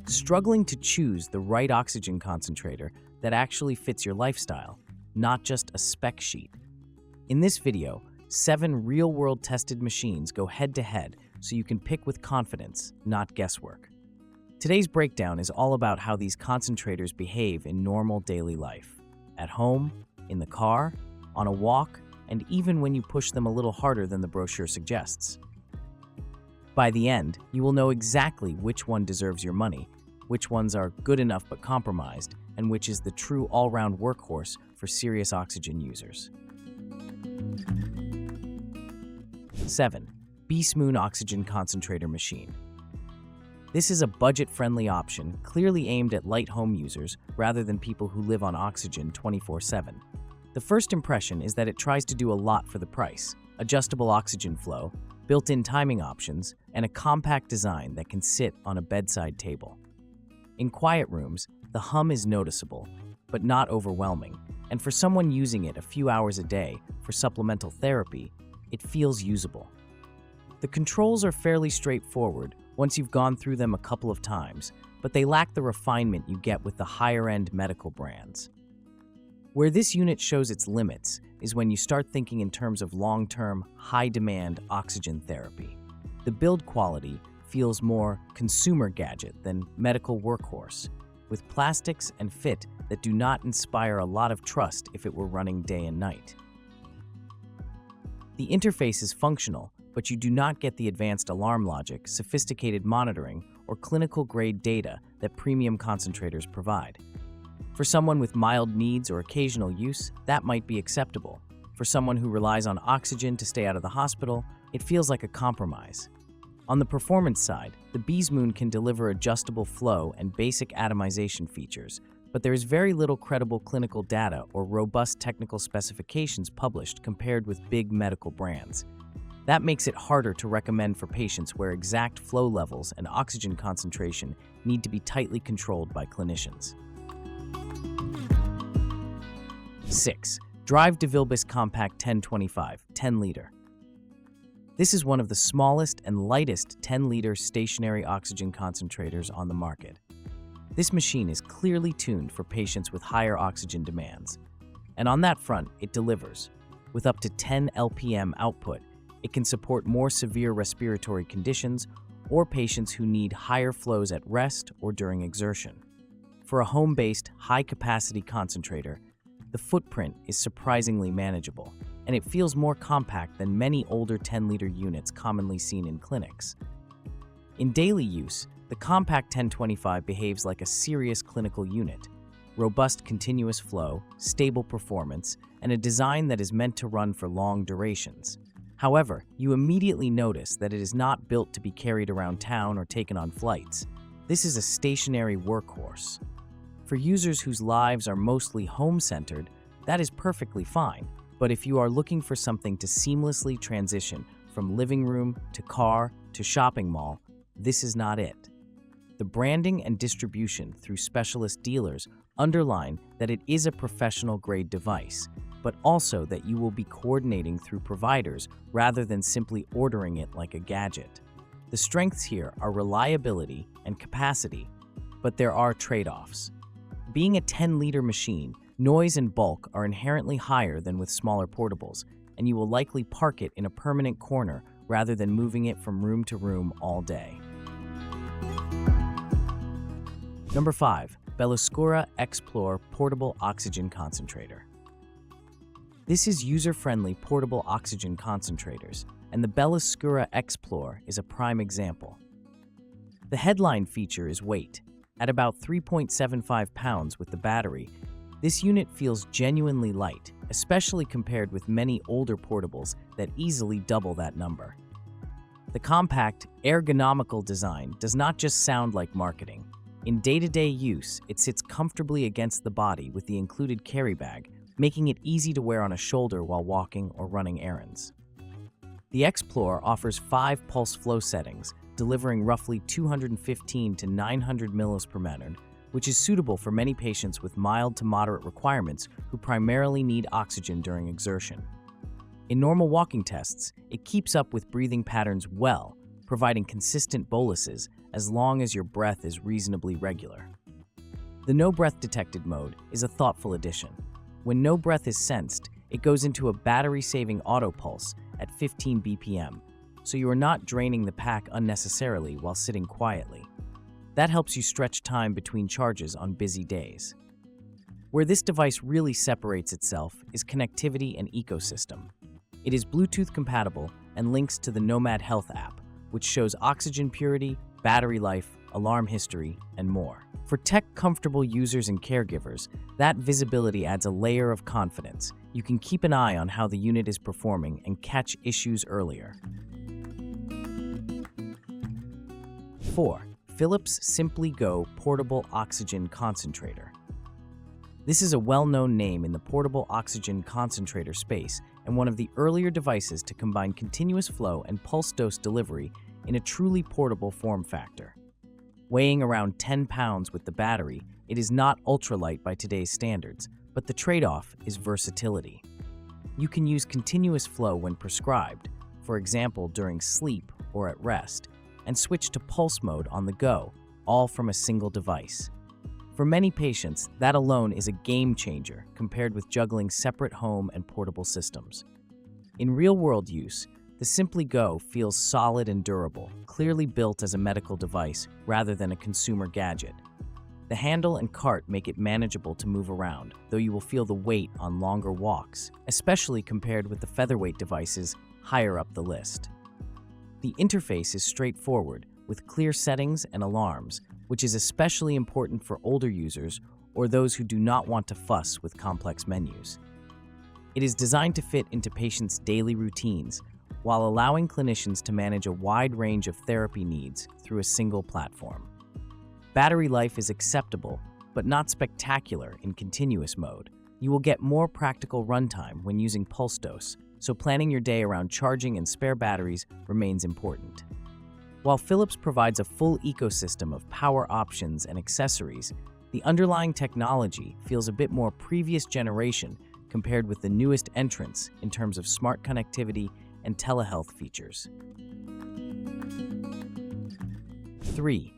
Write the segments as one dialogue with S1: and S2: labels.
S1: Struggling to choose the right oxygen concentrator that actually fits your lifestyle, not just a spec sheet? In this video, 7 real-world tested machines go head-to-head so you can pick with confidence, not guesswork. Today's breakdown is all about how these concentrators behave in normal daily life. At home, in the car, on a walk, and even when you push them a little harder than the brochure suggests. By the end, you will know exactly which one deserves your money, which ones are good enough but compromised, and which is the true all-round workhorse for serious oxygen users. 7. Bsmoon Oxygen Concentrator Machine. This is a budget-friendly option clearly aimed at light home users rather than people who live on oxygen 24/7. The first impression is that it tries to do a lot for the price: adjustable oxygen flow, built-in timing options, and a compact design that can sit on a bedside table. In quiet rooms, the hum is noticeable, but not overwhelming, and for someone using it a few hours a day for supplemental therapy, it feels usable. The controls are fairly straightforward once you've gone through them a couple of times, but they lack the refinement you get with the higher-end medical brands. Where this unit shows its limits is when you start thinking in terms of long-term, high-demand oxygen therapy. The build quality feels more consumer gadget than medical workhorse, with plastics and fit that do not inspire a lot of trust if it were running day and night. The interface is functional, but you do not get the advanced alarm logic, sophisticated monitoring, or clinical-grade data that premium concentrators provide. For someone with mild needs or occasional use, that might be acceptable. For someone who relies on oxygen to stay out of the hospital, it feels like a compromise. On the performance side, the Bsmoon can deliver adjustable flow and basic atomization features, but there is very little credible clinical data or robust technical specifications published compared with big medical brands. That makes it harder to recommend for patients where exact flow levels and oxygen concentration need to be tightly controlled by clinicians. 6. Drive DeVilbiss Compact 1025 10-liter. This is one of the smallest and lightest 10-liter stationary oxygen concentrators on the market. This machine is clearly tuned for patients with higher oxygen demands. And on that front, it delivers. With up to 10 LPM output, it can support more severe respiratory conditions or patients who need higher flows at rest or during exertion. For a home-based, high-capacity concentrator, the footprint is surprisingly manageable, and it feels more compact than many older 10-liter units commonly seen in clinics. In daily use, the Compact 1025 behaves like a serious clinical unit: robust continuous flow, stable performance, and a design that is meant to run for long durations. However, you immediately notice that it is not built to be carried around town or taken on flights. This is a stationary workhorse. For users whose lives are mostly home-centered, that is perfectly fine. But if you are looking for something to seamlessly transition from living room to car to shopping mall, this is not it. The branding and distribution through specialist dealers underline that it is a professional-grade device, but also that you will be coordinating through providers rather than simply ordering it like a gadget. The strengths here are reliability and capacity, but there are trade-offs. Being a 10-liter machine, noise and bulk are inherently higher than with smaller portables, and you will likely park it in a permanent corner rather than moving it from room to room all day. Number 5. Belluscura PLOR Portable Oxygen Concentrator. This is user-friendly portable oxygen concentrators, and the Belluscura PLOR is a prime example. The headline feature is weight. At about 3.75 pounds with the battery, this unit feels genuinely light, especially compared with many older portables that easily double that number. The compact, ergonomical design does not just sound like marketing. In day-to-day use, it sits comfortably against the body with the included carry bag, making it easy to wear on a shoulder while walking or running errands. The PLOR offers 5 pulse flow settings, delivering roughly 215 to 900 mL per minute, which is suitable for many patients with mild to moderate requirements who primarily need oxygen during exertion. In normal walking tests, it keeps up with breathing patterns well, providing consistent boluses as long as your breath is reasonably regular. The no breath detected mode is a thoughtful addition. When no breath is sensed, it goes into a battery-saving auto pulse at 15 BPM, so you are not draining the pack unnecessarily while sitting quietly. That helps you stretch time between charges on busy days. Where this device really separates itself is connectivity and ecosystem. It is Bluetooth compatible and links to the Nomad Health app, which shows oxygen purity, battery life, alarm history, and more. For tech-comfortable users and caregivers, that visibility adds a layer of confidence. You can keep an eye on how the unit is performing and catch issues earlier. 4. Philips SimplyGo Portable Oxygen Concentrator. This is a well-known name in the portable oxygen concentrator space and one of the earlier devices to combine continuous flow and pulse dose delivery in a truly portable form factor. Weighing around 10 pounds with the battery, it is not ultralight by today's standards, but the trade-off is versatility. You can use continuous flow when prescribed, for example during sleep or at rest, and switch to pulse mode on the go, all from a single device. For many patients, that alone is a game changer compared with juggling separate home and portable systems. In real-world use, the SimplyGo feels solid and durable, clearly built as a medical device rather than a consumer gadget. The handle and cart make it manageable to move around, though you will feel the weight on longer walks, especially compared with the featherweight devices higher up the list. The interface is straightforward, with clear settings and alarms, which is especially important for older users or those who do not want to fuss with complex menus. It is designed to fit into patients' daily routines, while allowing clinicians to manage a wide range of therapy needs through a single platform. Battery life is acceptable, but not spectacular in continuous mode. You will get more practical runtime when using pulse dose, so planning your day around charging and spare batteries remains important. While Philips provides a full ecosystem of power options and accessories, the underlying technology feels a bit more previous generation compared with the newest entrants in terms of smart connectivity and telehealth features. 3.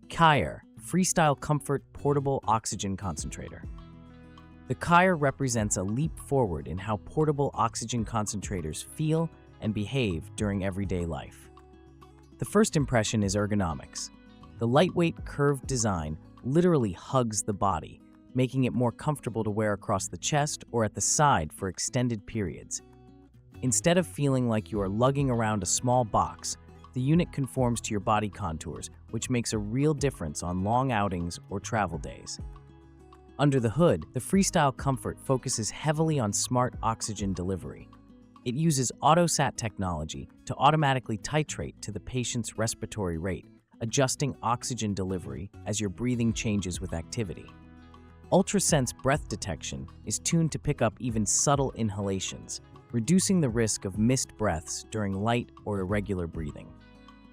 S1: CAIRE FreeStyle Comfort Portable Oxygen Concentrator. The CAIRE represents a leap forward in how portable oxygen concentrators feel and behave during everyday life. The first impression is ergonomics. The lightweight, curved design literally hugs the body, making it more comfortable to wear across the chest or at the side for extended periods. Instead of feeling like you are lugging around a small box, the unit conforms to your body contours, which makes a real difference on long outings or travel days. Under the hood, the FreeStyle Comfort focuses heavily on smart oxygen delivery. It uses AutoSat technology to automatically titrate to the patient's respiratory rate, adjusting oxygen delivery as your breathing changes with activity. UltraSense breath detection is tuned to pick up even subtle inhalations, reducing the risk of missed breaths during light or irregular breathing.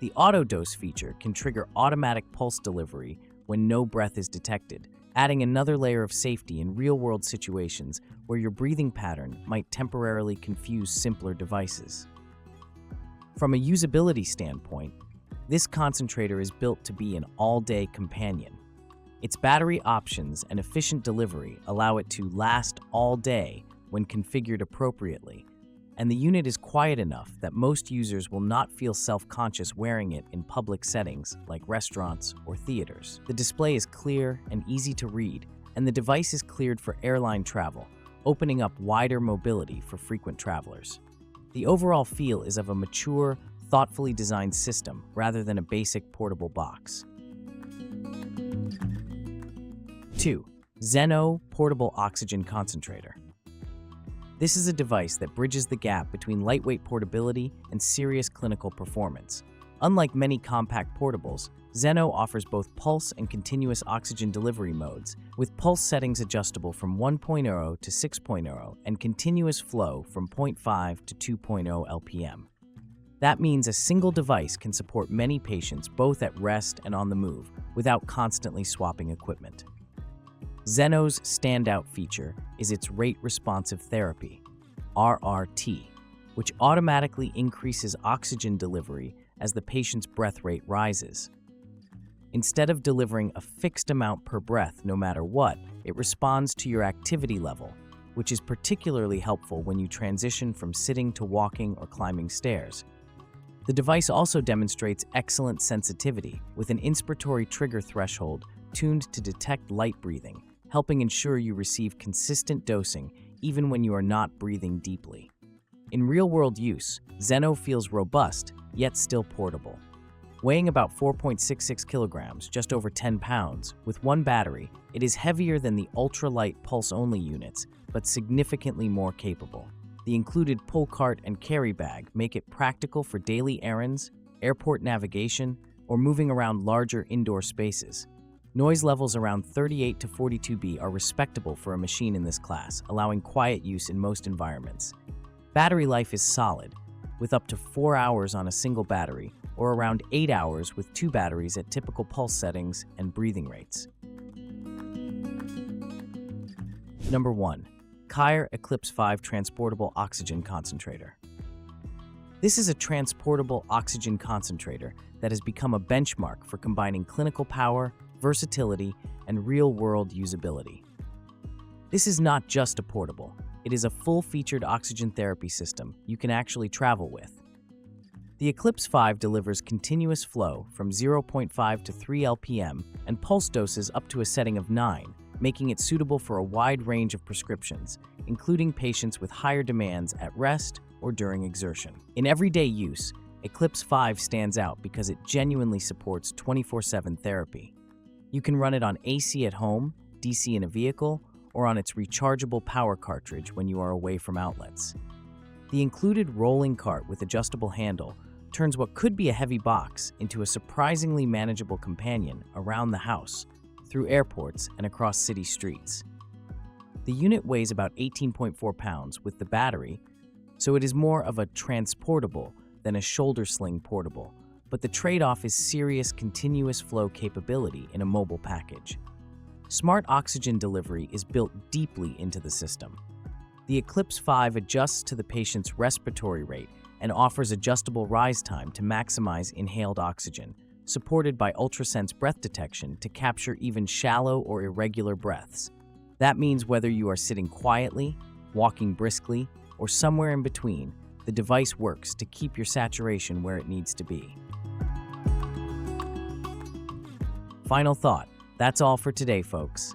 S1: The auto dose feature can trigger automatic pulse delivery when no breath is detected, adding another layer of safety in real-world situations where your breathing pattern might temporarily confuse simpler devices. From a usability standpoint, this concentrator is built to be an all-day companion. Its battery options and efficient delivery allow it to last all day when configured appropriately, and the unit is quiet enough that most users will not feel self-conscious wearing it in public settings like restaurants or theaters. The display is clear and easy to read, and the device is cleared for airline travel, opening up wider mobility for frequent travelers. The overall feel is of a mature, thoughtfully designed system rather than a basic portable box. 2. Zeno Portable Oxygen Concentrator. This is a device that bridges the gap between lightweight portability and serious clinical performance. Unlike many compact portables, Zeno offers both pulse and continuous oxygen delivery modes, with pulse settings adjustable from 1.0 to 6.0 and continuous flow from 0.5 to 2.0 LPM. That means a single device can support many patients both at rest and on the move without constantly swapping equipment. Zeno's standout feature is its rate-responsive therapy, RRT, which automatically increases oxygen delivery as the patient's breath rate rises. Instead of delivering a fixed amount per breath no matter what, it responds to your activity level, which is particularly helpful when you transition from sitting to walking or climbing stairs. The device also demonstrates excellent sensitivity, with an inspiratory trigger threshold tuned to detect light breathing, helping ensure you receive consistent dosing even when you are not breathing deeply. In real-world use, Zeno feels robust, yet still portable. Weighing about 4.66 kilograms, just over 10 pounds, with one battery, it is heavier than the ultra-light pulse-only units, but significantly more capable. The included pull cart and carry bag make it practical for daily errands, airport navigation, or moving around larger indoor spaces. Noise levels around 38 to 42 dB are respectable for a machine in this class, allowing quiet use in most environments. Battery life is solid, with up to 4 hours on a single battery, or around 8 hours with 2 batteries at typical pulse settings and breathing rates. Number 1. CAIRE Eclipse 5 Transportable Oxygen Concentrator. This is a transportable oxygen concentrator that has become a benchmark for combining clinical power, versatility, and real-world usability. This is not just a portable, it is a full-featured oxygen therapy system you can actually travel with. The Eclipse 5 delivers continuous flow from 0.5 to 3 LPM and pulse doses up to a setting of 9, making it suitable for a wide range of prescriptions, including patients with higher demands at rest or during exertion. In everyday use, Eclipse 5 stands out because it genuinely supports 24/7 therapy. You can run it on AC at home, DC in a vehicle, or on its rechargeable power cartridge when you are away from outlets. The included rolling cart with adjustable handle turns what could be a heavy box into a surprisingly manageable companion around the house, through airports and across city streets. The unit weighs about 18.4 pounds with the battery, so it is more of a transportable than a shoulder sling portable, but the trade-off is serious continuous flow capability in a mobile package. Smart oxygen delivery is built deeply into the system. The Eclipse 5 adjusts to the patient's respiratory rate and offers adjustable rise time to maximize inhaled oxygen, supported by ultrasense breath detection to capture even shallow or irregular breaths. That means whether you are sitting quietly, walking briskly, or somewhere in between, the device works to keep your saturation where it needs to be. Final thought, that's all for today, folks.